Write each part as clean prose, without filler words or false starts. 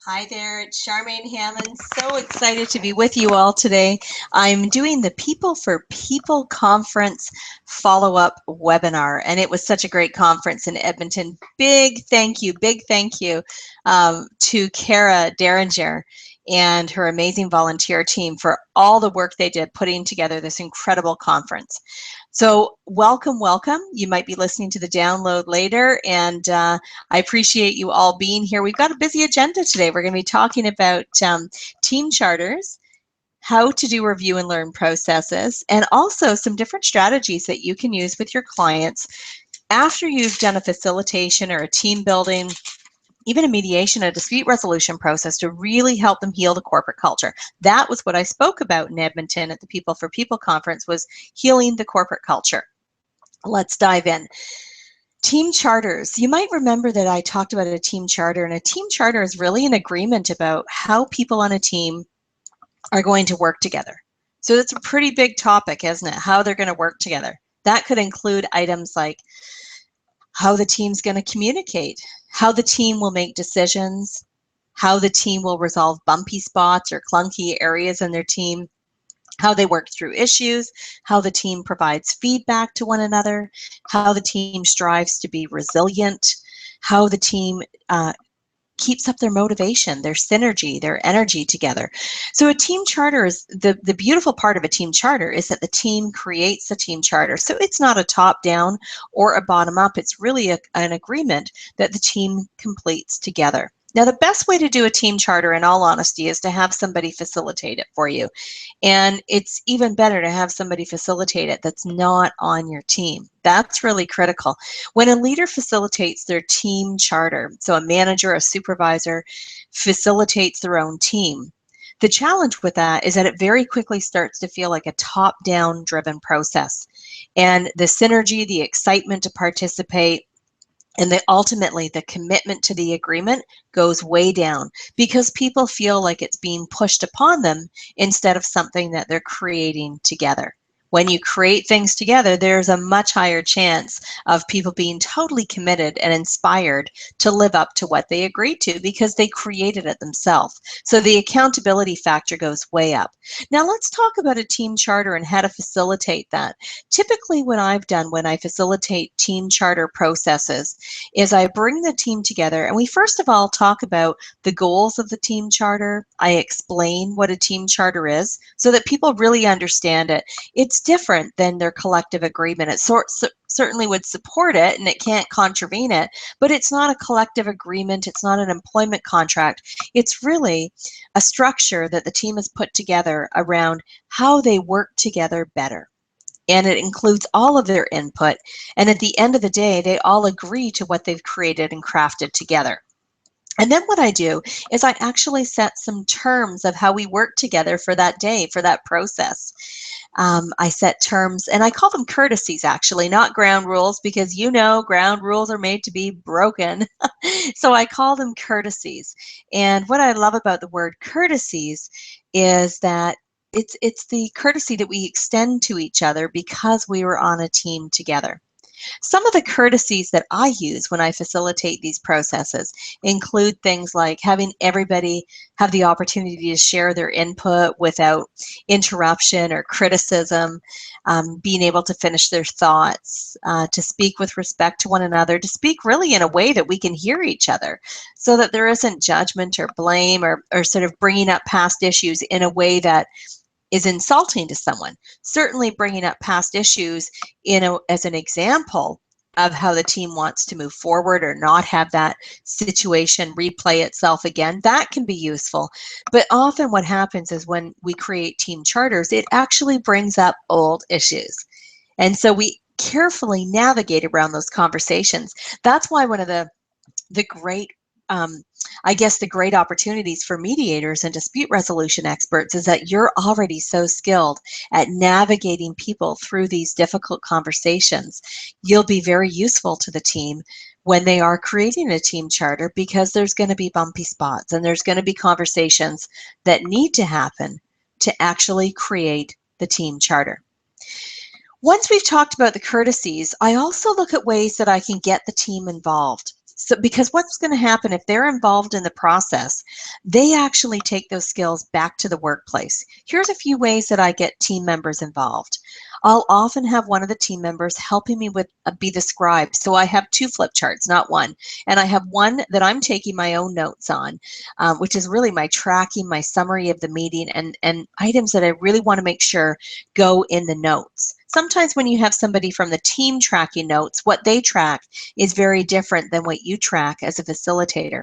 Hi there, it's Charmaine Hammond. So excited to be with you all today. I'm doing the People for People conference follow-up webinar, and it was such a great conference in Edmonton. Big thank you to Kara Derringer and her amazing volunteer team for all the work they did putting together this incredible conference. So welcome, welcome. You might be listening to the download later, and I appreciate you all being here. We've got a busy agenda today. We're going to be talking about team charters, how to do review and learn processes, and also some different strategies that you can use with your clients after you've done a facilitation or a team building, even a mediation, a dispute resolution process to really help them heal the corporate culture. That was what I spoke about in Edmonton at the People for People conference, was healing the corporate culture. Let's dive in. Team charters. You might remember that I talked about a team charter, and a team charter is really an agreement about how people on a team are going to work together. So it's a pretty big topic, isn't it? How they're going to work together. That could include items like how the team's going to communicate, how the team will make decisions, how the team will resolve bumpy spots or clunky areas in their team, how they work through issues, how the team provides feedback to one another, how the team strives to be resilient, how the team keeps up their motivation, their synergy, their energy together. So a team charter is, the beautiful part of a team charter is that the team creates a team charter. So it's not a top-down or a bottom-up. It's really an agreement that the team completes together. Now, the best way to do a team charter, in all honesty, is to have somebody facilitate it for you. And it's even better to have somebody facilitate it that's not on your team. That's really critical. When a leader facilitates their team charter, so a manager, a supervisor facilitates their own team, the challenge with that is that it very quickly starts to feel like a top-down driven process. And the synergy, the excitement to participate, and ultimately the commitment to the agreement goes way down because people feel like it's being pushed upon them instead of something that they're creating together. When you create things together, there's a much higher chance of people being totally committed and inspired to live up to what they agreed to because they created it themselves. So the accountability factor goes way up. Now let's talk about a team charter and how to facilitate that. Typically what I've done when I facilitate team charter processes is I bring the team together and we first of all talk about the goals of the team charter. I explain what a team charter is so that people really understand it. It's different than their collective agreement. It certainly would support it and it can't contravene it, but it's not a collective agreement. It's not an employment contract. It's really a structure that the team has put together around how they work together better. And it includes all of their input. And at the end of the day, they all agree to what they've created and crafted together. And then what I do is I actually set some terms of how we work together for that day, for that process. I set terms, and I call them courtesies, actually, not ground rules, because you know ground rules are made to be broken. So I call them courtesies. And what I love about the word courtesies is that it's the courtesy that we extend to each other because we were on a team together. Some of the courtesies that I use when I facilitate these processes include things like having everybody have the opportunity to share their input without interruption or criticism, being able to finish their thoughts, to speak with respect to one another, to speak really in a way that we can hear each other so that there isn't judgment or blame or sort of bringing up past issues in a way that is insulting to someone. Certainly bringing up past issues as an example of how the team wants to move forward or not have that situation replay itself again, that can be useful. But often what happens is when we create team charters, it actually brings up old issues. And so we carefully navigate around those conversations. That's why one of the great I guess the great opportunities for mediators and dispute resolution experts is that you're already so skilled at navigating people through these difficult conversations. You'll be very useful to the team when they are creating a team charter because there's going to be bumpy spots and there's going to be conversations that need to happen to actually create the team charter. Once we've talked about the courtesies, I also look at ways that I can get the team involved. So, because what's going to happen if they're involved in the process, they actually take those skills back to the workplace. Here's a few ways that I get team members involved. I'll often have one of the team members helping me with be the scribe. So I have two flip charts, not one. And I have one that I'm taking my own notes on, which is really my tracking, my summary of the meeting, and items that I really want to make sure go in the notes. Sometimes when you have somebody from the team tracking notes, what they track is very different than what you track as a facilitator.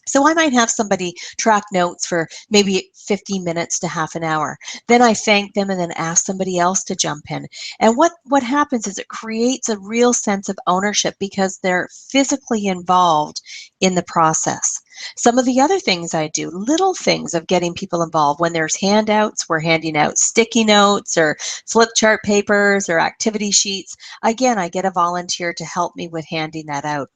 So I might have somebody track notes for maybe 15 minutes to half an hour. Then I thank them and then ask somebody else to jump in. And what happens is it creates a real sense of ownership because they're physically involved in the process. Some of the other things I do, little things of getting people involved. When there's handouts, we're handing out sticky notes or flip chart papers or activity sheets. Again, I get a volunteer to help me with handing that out.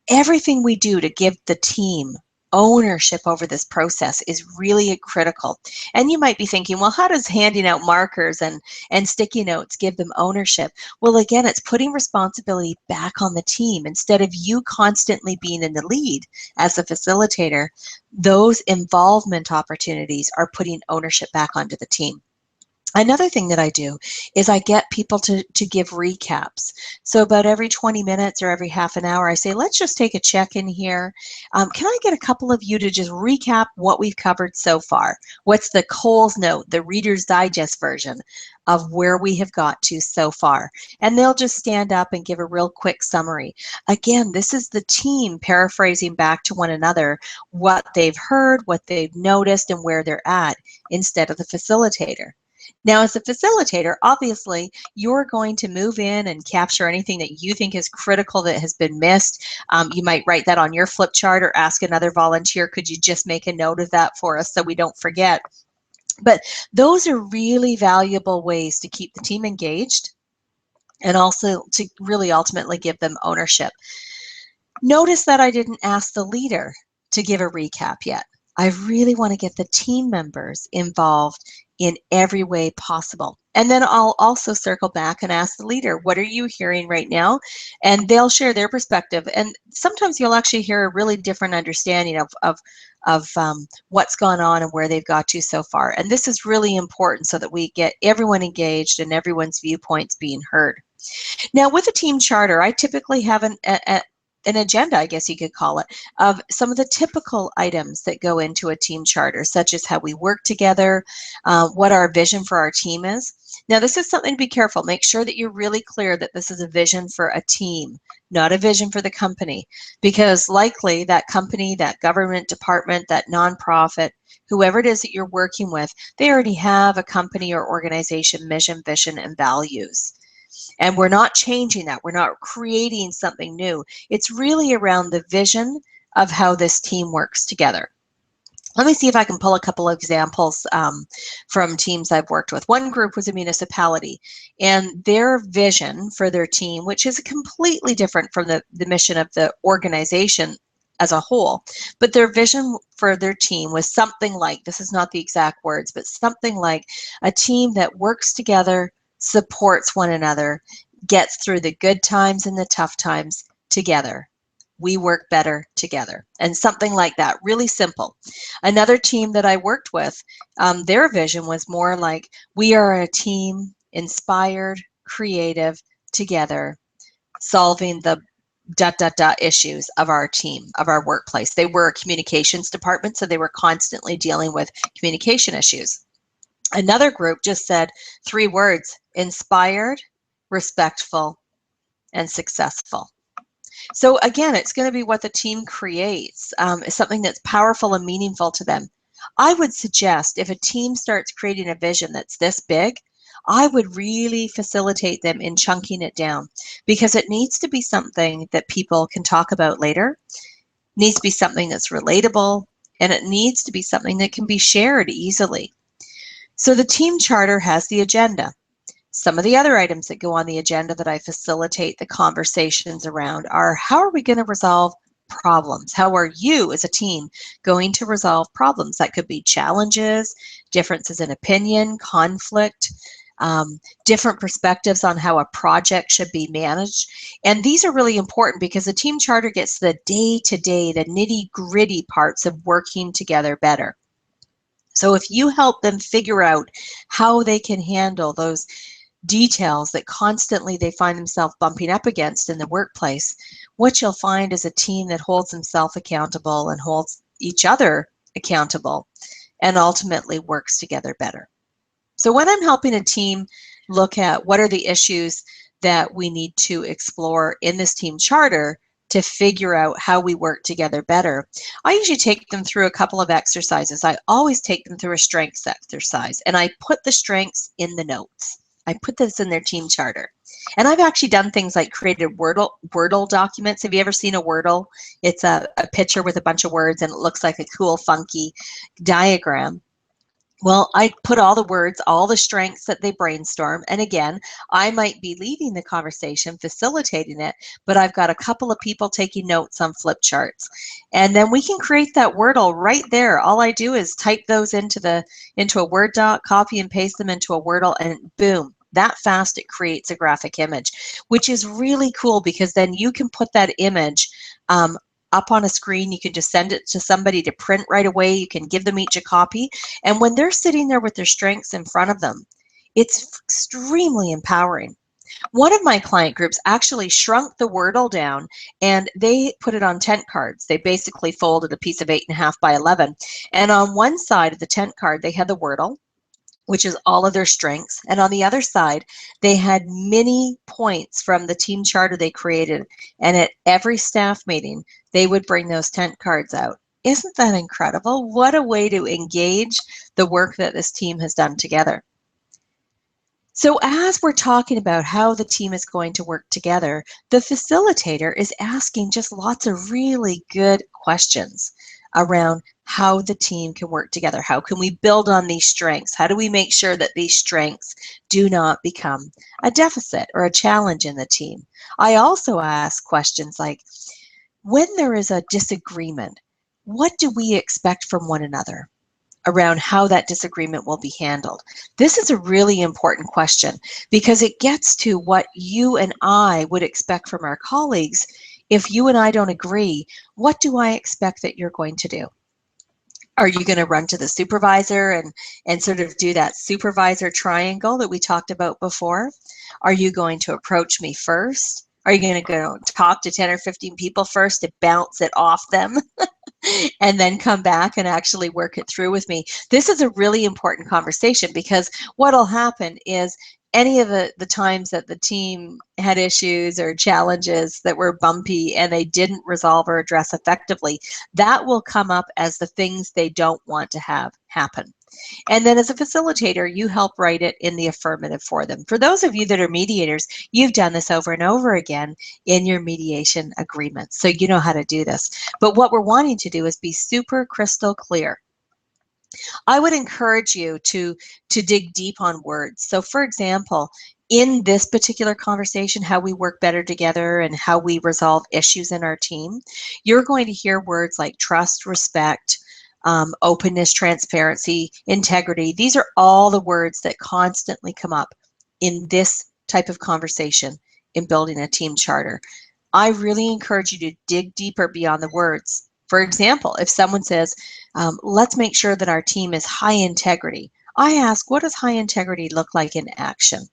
Everything we do to give the team ownership over this process is really critical. And you might be thinking, well, how does handing out markers and sticky notes give them ownership? Well, again, it's putting responsibility back on the team. Instead of you constantly being in the lead as a facilitator, those involvement opportunities are putting ownership back onto the team. Another thing that I do is I get people to give recaps. So about every 20 minutes or every half an hour, I say, let's just take a check-in here. Can I get a couple of you to just recap what we've covered so far? What's the Coles note, the Reader's Digest version of where we have got to so far? And they'll just stand up and give a real quick summary. Again, this is the team paraphrasing back to one another what they've heard, what they've noticed, and where they're at instead of the facilitator. Now, as a facilitator, obviously, you're going to move in and capture anything that you think is critical that has been missed. You might write that on your flip chart or ask another volunteer, could you just make a note of that for us so we don't forget? But those are really valuable ways to keep the team engaged and also to really ultimately give them ownership. Notice that I didn't ask the leader to give a recap yet. I really want to get the team members involved in every way possible. And then I'll also circle back and ask the leader, what are you hearing right now? And they'll share their perspective. And sometimes you'll actually hear a really different understanding of what's gone on and where they've got to so far. And this is really important so that we get everyone engaged and everyone's viewpoints being heard. Now, with a team charter, I typically have an agenda, I guess you could call it, of some of the typical items that go into a team charter, such as how we work together, what our vision for our team is. Now, this is something to be careful. Make sure that you're really clear that this is a vision for a team, not a vision for the company, because likely that company, that government department, that nonprofit, whoever it is that you're working with, they already have a company or organization mission, vision, and values. And we're not changing that. We're not creating something new. It's really around the vision of how this team works together. Let me see if I can pull a couple of examples from teams I've worked with. One group was a municipality, and their vision for their team, which is completely different from the mission of the organization as a whole, but their vision for their team was something like, this is not the exact words, but something like a team that works together, supports one another, gets through the good times and the tough times together. We work better together, and something like that, really simple. Another team that I worked with, their vision was more like, we are a team inspired, creative, together, solving the ... issues of our team, of our workplace. They were a communications department, so they were constantly dealing with communication issues. Another group just said 3 words: inspired, respectful, and successful. So again, it's going to be what the team creates, something that's powerful and meaningful to them. I would suggest if a team starts creating a vision that's this big, I would really facilitate them in chunking it down, because it needs to be something that people can talk about later, needs to be something that's relatable, and it needs to be something that can be shared easily. So the team charter has the agenda. Some of the other items that go on the agenda that I facilitate the conversations around are, how are we going to resolve problems? How are you as a team going to resolve problems? That could be challenges, differences in opinion, conflict, different perspectives on how a project should be managed. And these are really important because the team charter gets the day-to-day, the nitty-gritty parts of working together better. So if you help them figure out how they can handle those details that constantly they find themselves bumping up against in the workplace, what you'll find is a team that holds themselves accountable and holds each other accountable and ultimately works together better. So when I'm helping a team look at what are the issues that we need to explore in this team charter to figure out how we work together better, I usually take them through a couple of exercises. I always take them through a strengths exercise, and I put the strengths in the notes. I put this in their team charter. And I've actually done things like created Wordle documents. Have you ever seen a Wordle? It's a picture with a bunch of words, and it looks like a cool, funky diagram. Well, I put all the words, all the strengths that they brainstorm. And again, I might be leading the conversation, facilitating it, but I've got a couple of people taking notes on flip charts. And then we can create that Wordle right there. All I do is type those into a Word doc, copy and paste them into a Wordle, and boom, that fast it creates a graphic image, which is really cool because then you can put that image up on a screen. You can just send it to somebody to print right away. You can give them each a copy. And when they're sitting there with their strengths in front of them, it's extremely empowering. One of my client groups actually shrunk the Wordle down and they put it on tent cards. They basically folded a piece of 8.5 by 11. And on one side of the tent card, they had the Wordle, which is all of their strengths. And on the other side, they had mini points from the team charter they created. And at every staff meeting, they would bring those tent cards out. Isn't that incredible? What a way to engage the work that this team has done together. So as we're talking about how the team is going to work together, the facilitator is asking just lots of really good questions around how the team can work together. How can we build on these strengths? How do we make sure that these strengths do not become a deficit or a challenge in the team? I also ask questions like, when there is a disagreement, what do we expect from one another around how that disagreement will be handled? This is a really important question because it gets to what you and I would expect from our colleagues. If you and I don't agree, what do I expect that you're going to do? Are you going to run to the supervisor and sort of do that supervisor triangle that we talked about before? Are you going to approach me first? Are you going to go talk to 10 or 15 people first to bounce it off them and then come back and actually work it through with me? This is a really important conversation because what'll happen is any of the times that the team had issues or challenges that were bumpy and they didn't resolve or address effectively, that will come up as the things they don't want to have happen. And then as a facilitator, you help write it in the affirmative for them. For those of you that are mediators, you've done this over and over again in your mediation agreements, so you know how to do this. But what we're wanting to do is be super crystal clear. I would encourage you to dig deep on words. So for example, in this particular conversation, how we work better together and how we resolve issues in our team, you're going to hear words like trust, respect, openness, transparency, integrity. These are all the words that constantly come up in this type of conversation in building a team charter. I really encourage you to dig deeper beyond the words. For example, if someone says, let's make sure that our team is high integrity, I ask, what does high integrity look like in action?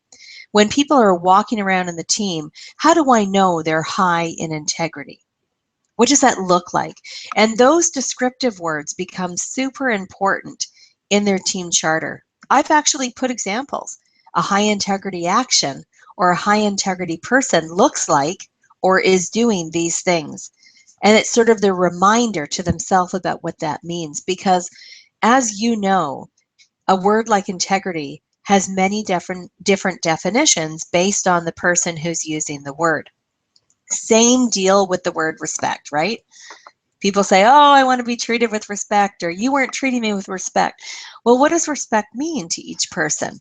When people are walking around in the team, how do I know they're high in integrity? What does that look like? And those descriptive words become super important in their team charter. I've actually put examples. A high integrity action or a high integrity person looks like or is doing these things. And it's sort of the reminder to themselves about what that means, because as you know, a word like integrity has many different definitions based on the person who's using the word. Same deal with the word respect, right? People say, oh, I want to be treated with respect, or you weren't treating me with respect. Well, what does respect mean to each person?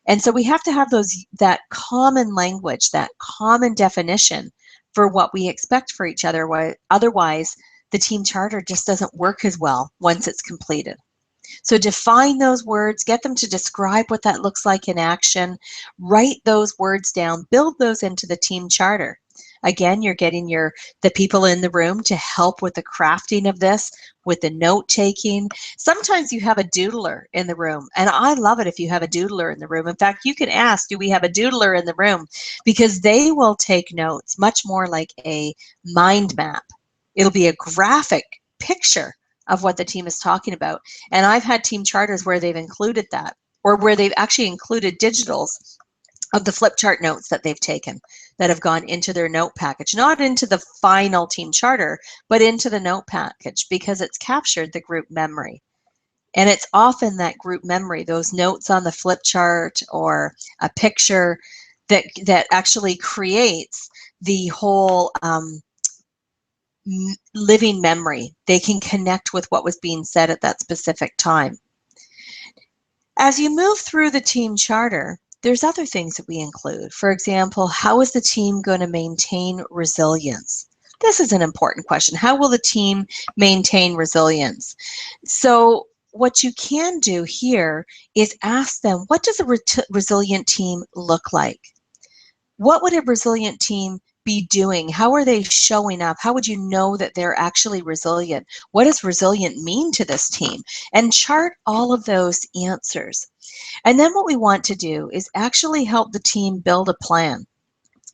And so we have to have that common language, that common definition for what we expect for each other. Otherwise, the team charter just doesn't work as well once it's completed. So define those words, get them to describe what that looks like in action, write those words down, build those into the team charter. Again, you're getting the people in the room to help with the crafting of this, with the note taking. Sometimes you have a doodler in the room, and I love it if you have a doodler in the room. In fact, you can ask, do we have a doodler in the room? Because they will take notes much more like a mind map. It'll be a graphic picture of what the team is talking about. And I've had team charters where they've included that, or where they've actually included digitals of the flip chart notes that they've taken that have gone into their note package, not into the final team charter, but into the note package, because it's captured the group memory. And it's often that group memory, those notes on the flip chart or a picture, that actually creates the whole living memory. They can connect with what was being said at that specific time. As you move through the team charter, there's other things that we include. For example, how is the team going to maintain resilience? This is an important question. How will the team maintain resilience? So what you can do here is ask them, what does a resilient team look like? What would a resilient team be doing? How are they showing up? How would you know that they're actually resilient? What does resilient mean to this team? And chart all of those answers. And then what we want to do is actually help the team build a plan,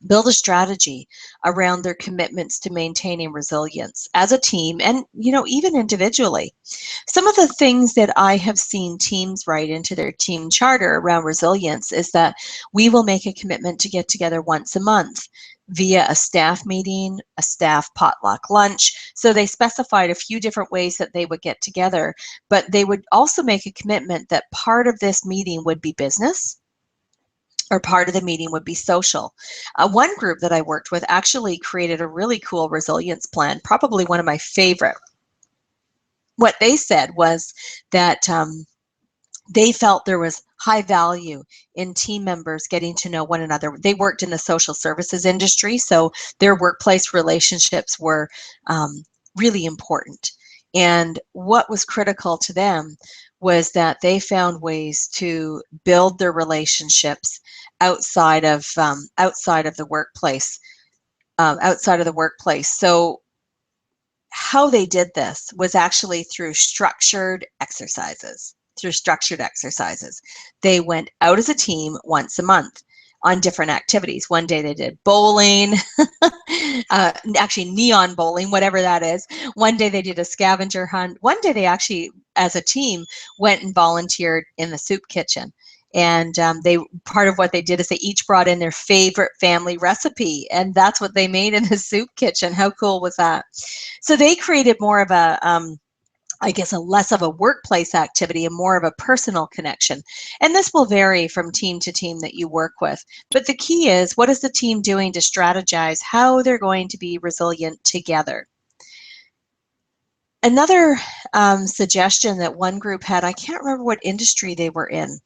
build a strategy around their commitments to maintaining resilience as a team and, even individually. Some of the things that I have seen teams write into their team charter around resilience is that we will make a commitment to get together once a month via a staff meeting, a staff potluck lunch. So they specified a few different ways that they would get together, but they would also make a commitment that part of this meeting would be business, or part of the meeting would be social. One group that I worked with actually created a really cool resilience plan, probably one of my favorite. What they said was that they felt there was high value in team members getting to know one another. They worked in the social services industry, so their workplace relationships were really important. And what was critical to them was that they found ways to build their relationships outside of the workplace. So how they did this was actually through structured exercises. They went out as a team once a month on different activities. One day they did bowling, actually neon bowling, whatever that is. One day they did a scavenger hunt. One day they actually, as a team, went and volunteered in the soup kitchen. And part of what they did is they each brought in their favorite family recipe, and that's what they made in the soup kitchen. How cool was that? So they created more of a less of a workplace activity and more of a personal connection. And this will vary from team to team that you work with. But the key is, what is the team doing to strategize how they're going to be resilient together? Another suggestion that one group had, I can't remember what industry they were in,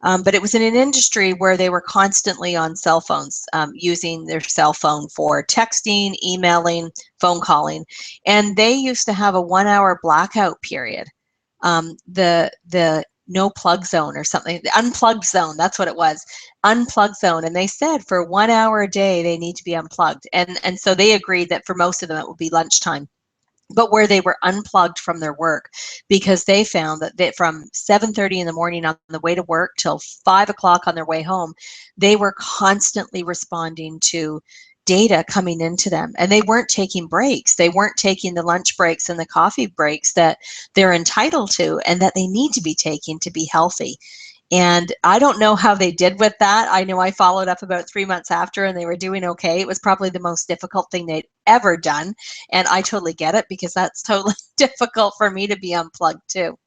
but it was in an industry where they were constantly on cell phones, using their cell phone for texting, emailing, phone calling. And they used to have a 1-hour blackout period. The no plug zone or something, the unplugged zone, that's what it was, unplugged zone. And they said for 1 hour a day, they need to be unplugged. And so they agreed that for most of them, it would be lunchtime, but where they were unplugged from their work, because they found that from 7:30 in the morning on the way to work till 5 o'clock on their way home, they were constantly responding to data coming into them, and they weren't taking breaks. They weren't taking the lunch breaks and the coffee breaks that they're entitled to and that they need to be taking to be healthy. And I don't know how they did with that. I know I followed up about 3 months after and they were doing okay. It was probably the most difficult thing they'd ever done. And I totally get it, because that's totally difficult for me to be unplugged too.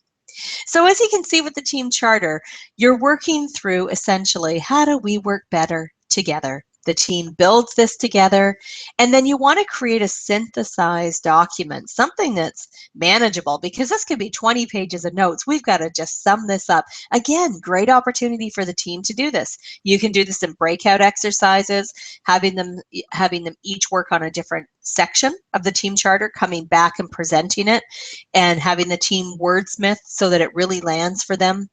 So as you can see with the team charter, you're working through essentially, how do we work better together? The team builds this together, and then you want to create a synthesized document, something that's manageable, because this could be 20 pages of notes. We've got to just sum this up. Again, great opportunity for the team to do this. You can do this in breakout exercises, having them each work on a different section of the team charter, coming back and presenting it, and having the team wordsmith so that it really lands for them.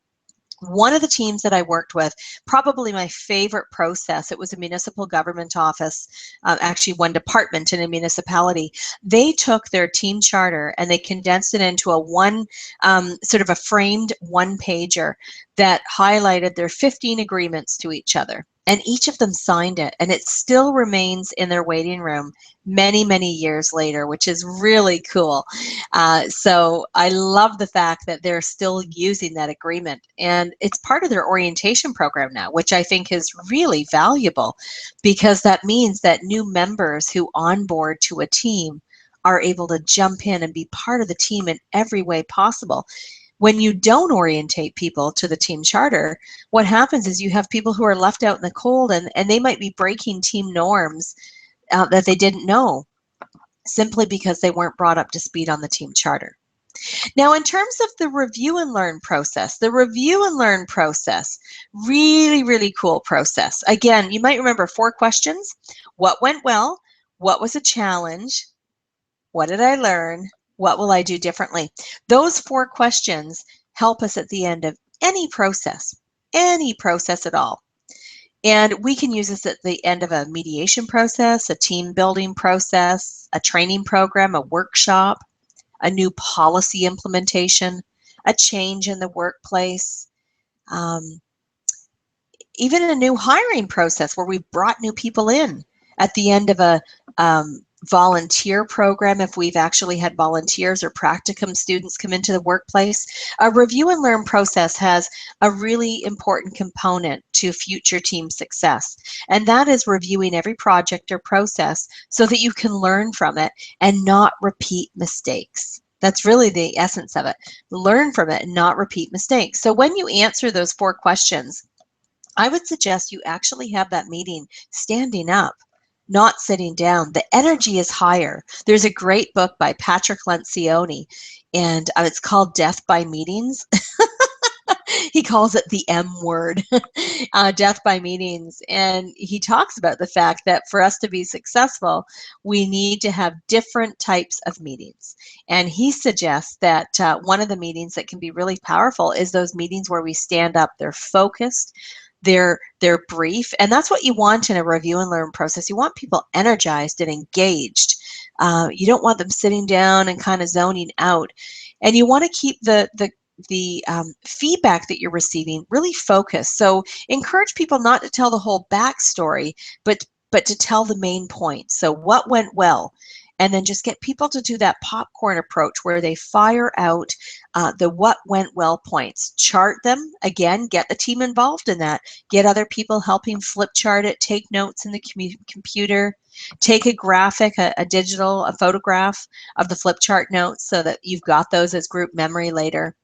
One of the teams that I worked with, probably my favorite process, it was a municipal government office, actually one department in a municipality. They took their team charter and they condensed it into sort of a framed one-pager that highlighted their 15 agreements to each other. And each of them signed it, and it still remains in their waiting room many, many years later, which is really cool. So I love the fact that they're still using that agreement, and it's part of their orientation program now, which I think is really valuable, because that means that new members who onboard to a team are able to jump in and be part of the team in every way possible. When you don't orientate people to the team charter, what happens is you have people who are left out in the cold, and they might be breaking team norms that they didn't know, simply because they weren't brought up to speed on the team charter. Now, in terms of the review and learn process, really, really cool process. Again, you might remember 4 questions. What went well? What was a challenge? What did I learn? What will I do differently? Those 4 questions help us at the end of any process at all. And we can use this at the end of a mediation process, a team building process, a training program, a workshop, a new policy implementation, a change in the workplace, even a new hiring process where we've brought new people in at the end of a volunteer program, if we've actually had volunteers or practicum students come into the workplace. A review and learn process has a really important component to future team success, and that is reviewing every project or process so that you can learn from it and not repeat mistakes. That's really the essence of it. Learn from it and not repeat mistakes. So when you answer those 4 questions, I would suggest you actually have that meeting standing up, not sitting down. The energy is higher. There's a great book by Patrick Lencioni, and it's called Death by Meetings. He calls it the M word, death by meetings. And he talks about the fact that for us to be successful, we need to have different types of meetings. And he suggests that one of the meetings that can be really powerful is those meetings where we stand up, they're focused, they're brief, and that's what you want in a review and learn process. You want people energized and engaged. You don't want them sitting down and kind of zoning out. And you want to keep the feedback that you're receiving really focused. So encourage people not to tell the whole backstory, but to tell the main points. So what went well? And then just get people to do that popcorn approach where they fire out the what went well points. Chart them. Again, get the team involved in that. Get other people helping flip chart it. Take notes in the computer. Take a graphic, a photograph of the flip chart notes so that you've got those as group memory later.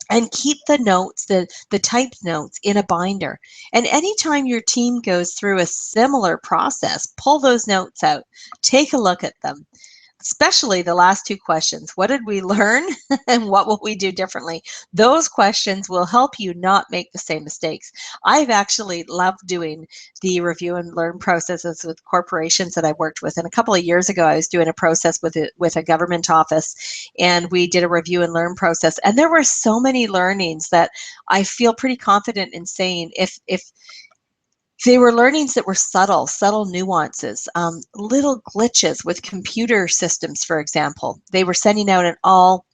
And keep the notes, the typed notes, in a binder. And anytime your team goes through a similar process, pull those notes out, take a look at them. Especially the last 2 questions. What did we learn and what will we do differently? Those questions will help you not make the same mistakes. I've actually loved doing the review and learn processes with corporations that I worked with. And a couple of years ago, I was doing a process with a government office, and we did a review and learn process. And there were so many learnings that I feel pretty confident in saying if they were learnings that were subtle nuances, little glitches with computer systems, for example. They were sending out an all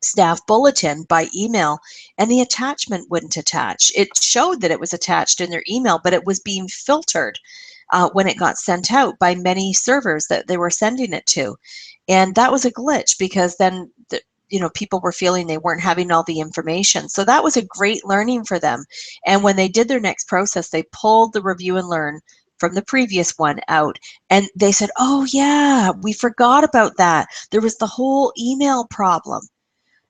staff bulletin by email, and the attachment wouldn't attach. It showed that it was attached in their email, but it was being filtered when it got sent out by many servers that they were sending it to. And that was a glitch, because then people were feeling they weren't having all the information. So that was a great learning for them. And when they did their next process, they pulled the review and learn from the previous one out. And they said, oh yeah, we forgot about that. There was the whole email problem.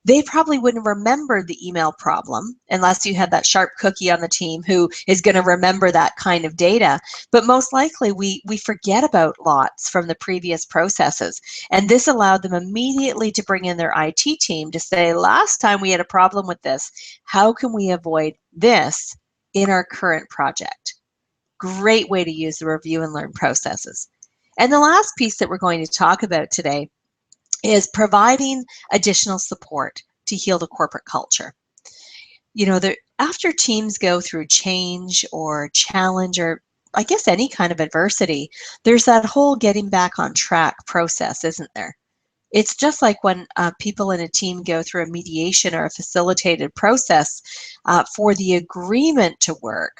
They probably wouldn't remember the email problem unless you had that sharp cookie on the team who is going to remember that kind of data. But most likely we forget about lots from the previous processes. And this allowed them immediately to bring in their IT team to say, last time we had a problem with this, how can we avoid this in our current project? Great way to use the review and learn processes. And the last piece that we're going to talk about today is providing additional support to heal the corporate culture. You know, after teams go through change or challenge or I guess any kind of adversity, there's that whole getting back on track process, isn't there? It's just like when people in a team go through a mediation or a facilitated process for the agreement to work.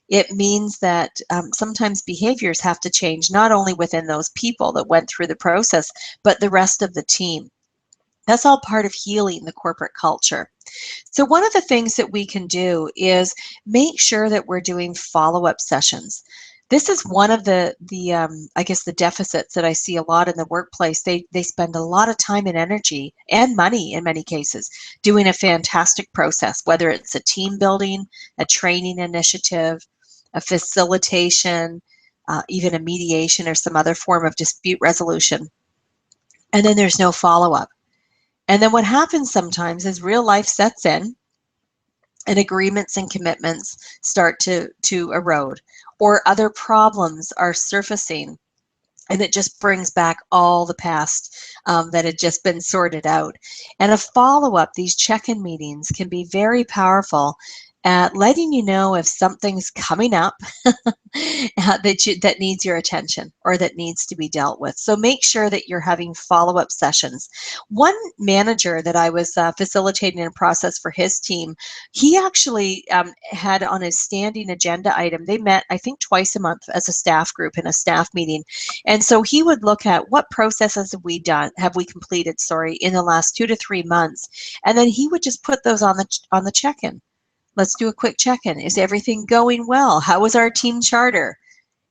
It means that sometimes behaviors have to change, not only within those people that went through the process, but the rest of the team. That's all part of healing the corporate culture. So one of the things that we can do is make sure that we're doing follow-up sessions. This is one of the I guess the deficits that I see a lot in the workplace. They spend a lot of time and energy and money in many cases doing a fantastic process, whether it's a team building, a training initiative, a facilitation, even a mediation or some other form of dispute resolution. And then there's no follow-up. And then what happens sometimes is real life sets in and agreements and commitments start to erode, or other problems are surfacing, and it just brings back all the past that had just been sorted out. And a follow-up, these check-in meetings can be very powerful at letting you know if something's coming up that needs your attention or that needs to be dealt with. So make sure that you're having follow-up sessions. One manager that I was facilitating a process for his team, he actually had on his standing agenda item, they met I think twice a month as a staff group in a staff meeting. And so he would look at what processes have we completed, in the last 2 to 3 months. And then he would just put those on the check-in. Let's do a quick check-in. Is everything going well? How was our team charter?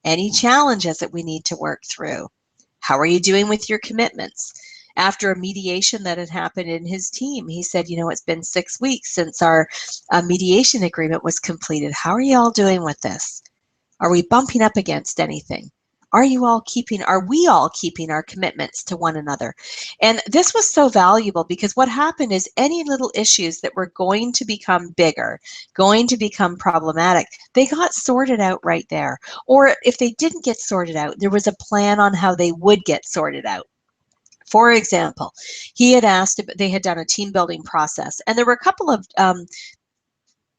Any challenges that we need to work through? How are you doing with your commitments? After a mediation that had happened in his team, he said, you know, it's been 6 weeks since our mediation agreement was completed. How are you all doing with this? Are we bumping up against anything? Are we all keeping our commitments to one another? And this was so valuable because what happened is any little issues that were going to become bigger, going to become problematic, they got sorted out right there. Or if they didn't get sorted out, there was a plan on how they would get sorted out. For example, he had asked, they had done a team building process, and there were a couple of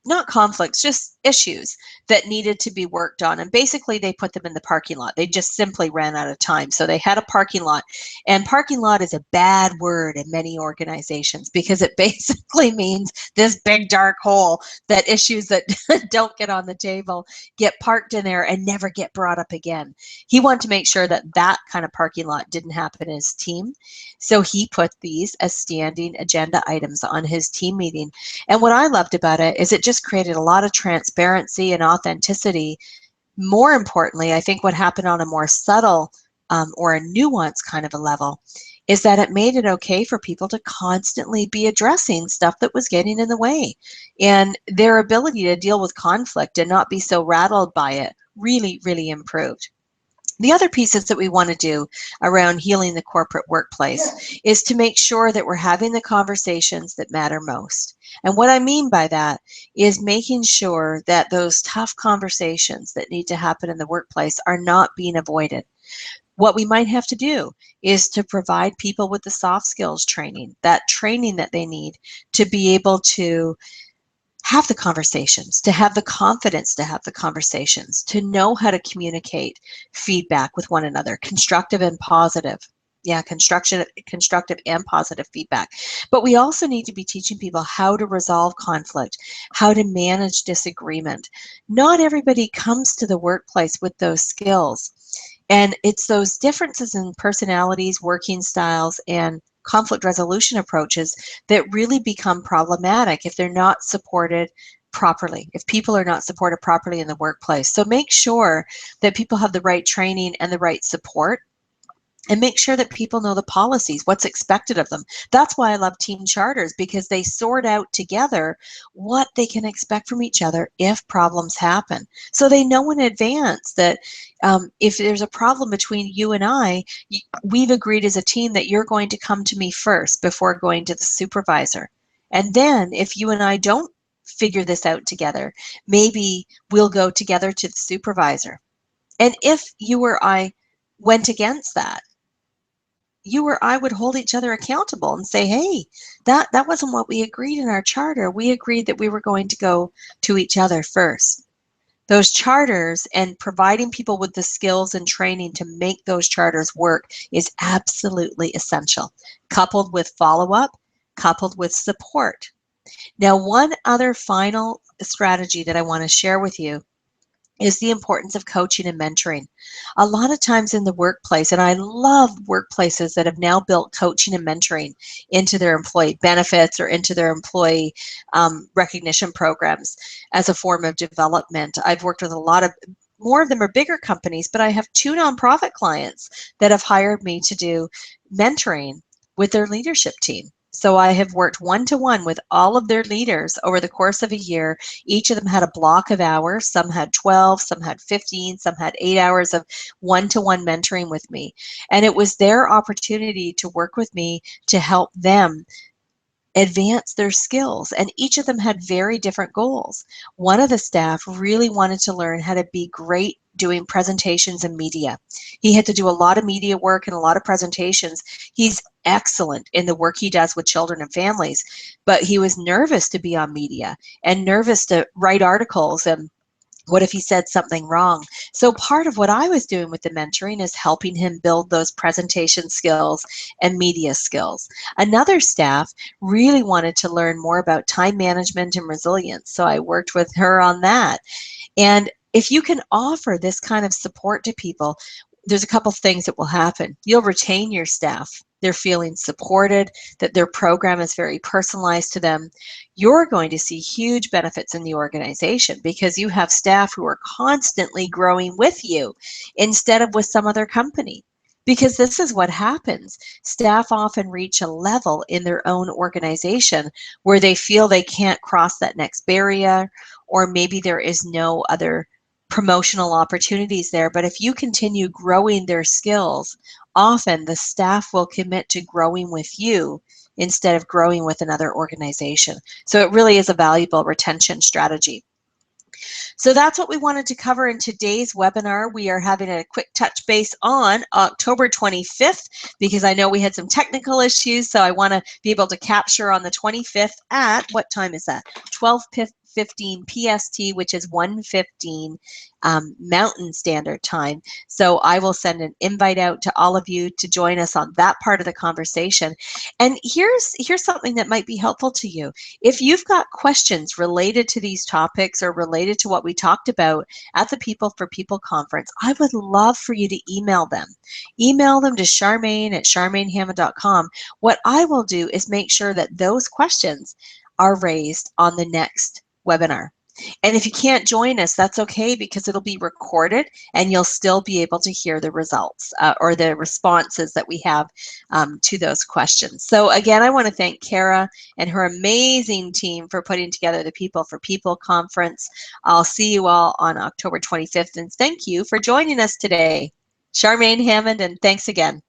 not conflicts, just issues that needed to be worked on. And basically they put them in the parking lot. They just simply ran out of time. So they had a parking lot, and parking lot is a bad word in many organizations because it basically means this big dark hole that issues that don't get on the table get parked in there and never get brought up again. He wanted to make sure that that kind of parking lot didn't happen in his team. So he put these as standing agenda items on his team meeting. And what I loved about it is it just created a lot of transparency and authenticity. More importantly, I think what happened on a more subtle or a nuanced kind of a level is that it made it okay for people to constantly be addressing stuff that was getting in the way. And their ability to deal with conflict and not be so rattled by it really, really improved. The other pieces that we want to do around healing the corporate workplace is to make sure that we're having the conversations that matter most. And what I mean by that is making sure that those tough conversations that need to happen in the workplace are not being avoided. What we might have to do is to provide people with the soft skills training, that training that they need to be able to have the conversations, to have the confidence to have the conversations, to know how to communicate feedback with one another, constructive and positive. Yeah, constructive and positive feedback. But we also need to be teaching people how to resolve conflict, how to manage disagreement. Not everybody comes to the workplace with those skills. And it's those differences in personalities, working styles, and conflict resolution approaches that really become problematic if they're not supported properly, if people are not supported properly in the workplace. So make sure that people have the right training and the right support and make sure that people know the policies, what's expected of them. That's why I love team charters, because they sort out together what they can expect from each other if problems happen. So they know in advance that if there's a problem between you and I, we've agreed as a team that you're going to come to me first before going to the supervisor. And then if you and I don't figure this out together, maybe we'll go together to the supervisor. And if you or I went against that, you or I would hold each other accountable and say, hey, that wasn't what we agreed in our charter. We agreed that we were going to go to each other first. Those charters and providing people with the skills and training to make those charters work is absolutely essential, coupled with follow-up, coupled with support. Now, one other final strategy that I want to share with you is the importance of coaching and mentoring. A lot of times in the workplace, and I love workplaces that have now built coaching and mentoring into their employee benefits or into their employee recognition programs as a form of development. I've worked with a lot of, more of them are bigger companies, but I have 2 nonprofit clients that have hired me to do mentoring with their leadership team. So I have worked one-to-one with all of their leaders over the course of a year. Each of them had a block of hours. Some had 12, some had 15, some had 8 hours of one-to-one mentoring with me. And it was their opportunity to work with me to help them advance their skills, and each of them had very different goals. One of the staff really wanted to learn how to be great doing presentations and media. He had to do a lot of media work and a lot of presentations. He's excellent in the work he does with children and families, but he was nervous to be on media and nervous to write articles, and what if he said something wrong? So part of what I was doing with the mentoring is helping him build those presentation skills and media skills. Another staff really wanted to learn more about time management and resilience, so I worked with her on that. And if you can offer this kind of support to people, there's a couple things that will happen. You'll retain your staff. They're feeling supported, that their program is very personalized to them. You're going to see huge benefits in the organization because you have staff who are constantly growing with you instead of with some other company. Because this is what happens. Staff often reach a level in their own organization where they feel they can't cross that next barrier, or maybe there is no other promotional opportunities there. But if you continue growing their skills, often the staff will commit to growing with you instead of growing with another organization. So it really is a valuable retention strategy. So that's what we wanted to cover in today's webinar. We are having a quick touch base on October 25th because I know we had some technical issues, so I want to be able to capture on the 25th at, what time is that? 12:15 PST, which is 1:15 Mountain Standard Time. So I will send an invite out to all of you to join us on that part of the conversation. And here's something that might be helpful to you. If you've got questions related to these topics or related to what we talked about at the People for People conference, I would love for you to email them. Email them to Charmaine@charmainehammond.com. What I will do is make sure that those questions are raised on the next webinar. And if you can't join us, that's okay, because it'll be recorded and you'll still be able to hear the results or the responses that we have to those questions. So again, I want to thank Kara and her amazing team for putting together the People for People conference. I'll see you all on October 25th, and thank you for joining us today. Charmaine Hammond, and thanks again.